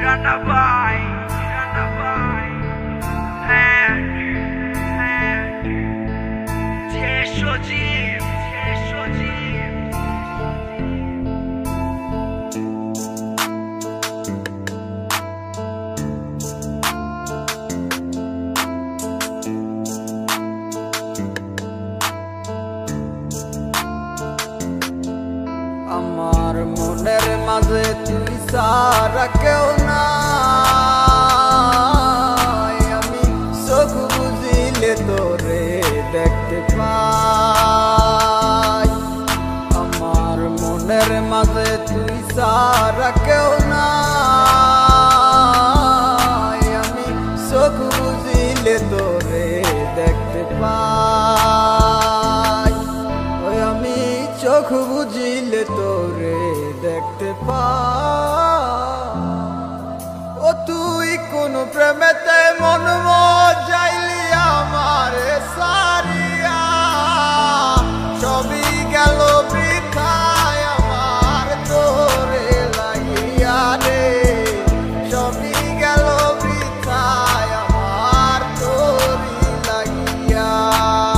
Rana Bhai, and Jeshoji. আমার মনের মাঝে তুই সারা কেউ নাই, আমি চোখ বুঝিলে তোরে দেখতে পাই। আমার মনের মাঝে তুই সারা কেউ নাই, আমি চোখ বুঝিলে তোরে দেখতে পাই। ওই আমি চোখ বুঝিলে তোরে দেখতে পাই। ও তুই কোন প্রেমেতে মন যাইলি আমার সারিয়া, সবই গেল বৃথায় আমার তোরে লাগিয়া রে, সবই গেল বৃথায় আমার তোরে লাগিয়া।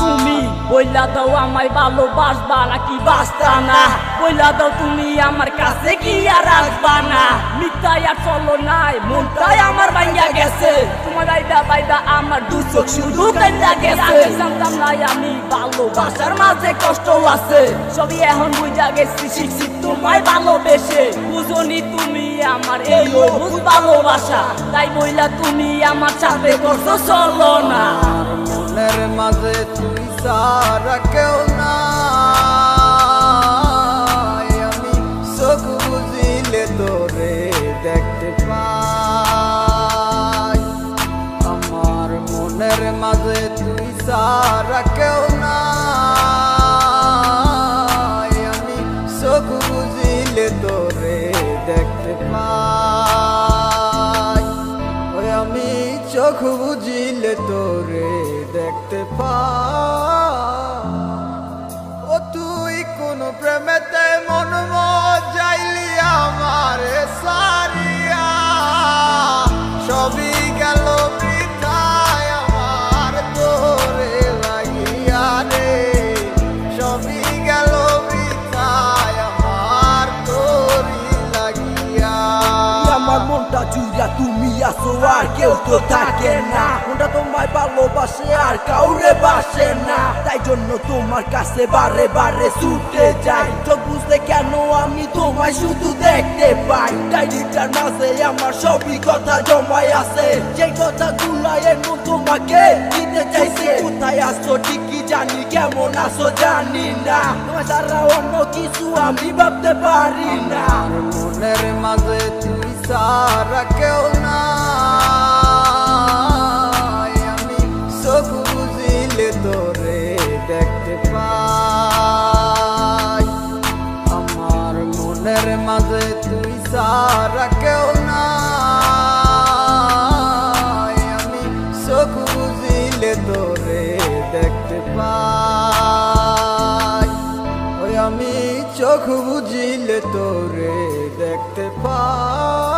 তুমি বইলা দাও আমায় ভালোবাসবা নাকি বাসতা না, বইলা দাও তুমি আমার কাছে কি আর আসবা না। মিথ্যাই আর চলো নাই, মনটাই আমার ভাইয়া গেছে, তোমার বাইদা আমার দু চোখ শুধু কাইন্দা গেছে। জানতাম নাই আমি ভালোবাসার মাঝে কষ্ট আছে, সবই এখন বুঝা গেছি শিখছি তোমায় ভালোবেসে। বুঝনি তুমি আমার এই অবুঝ ভালোবাসা, তাই বইলা তুমি আমার সাথে করছো চলো না। মনের মাঝে তুই সারা কেউ নাই, আমি চোখ বুঝিলে তোরে দেখতে পাই। আমার মনের মাঝে তুই সারা কেউ নাই, আমি চোখ বুঝিলে তোরে দেখতে পাই। ওই আমি চোখ বুঝিলে তোরে দেখতে পাই। ও তুই কোন প্রেমেতে মন যাইলি আমার সারিয়া, সবই গেল বৃথায় আমার তোরে লাগিয়া রে, সবই গেল বৃথায় আমার তোরে লাগিয়া। আমার মনটা জুড়া তুমি আসো আর কেউ তো থাকে না, মনটা তোমায় ভালোবাসে আর কাউরে বাসে না, তাই জন্য তোমার কাছে বারে বারে ছুটে যাই। চোখ বুঝতে কেন আমি তোমায় শুধু দেখতে পাই, ডায়েরিটার মাঝে আমার সবই কথা জমায় আছে, যে কথা গুলাই এমন তোমাকে দিতে চাইছে। কোথায় আসছো ঠিকই জানি, কেমন আসো জানি না, তোমার ছাড়া অন্য কিছু আমি ভাবতে পারি না। মনের মাঝে তুই সারা কেউ নাই, আমি চোখ বুঝিলে তোরে দেখতে পাই। আমার মনের মাঝে তুই সারা কেউ নাই, আমি চোখ বুঝিলে তোরে দেখতে পাই। ওই আমি চোখ বুঝিলে তোরে দেখতে পাই।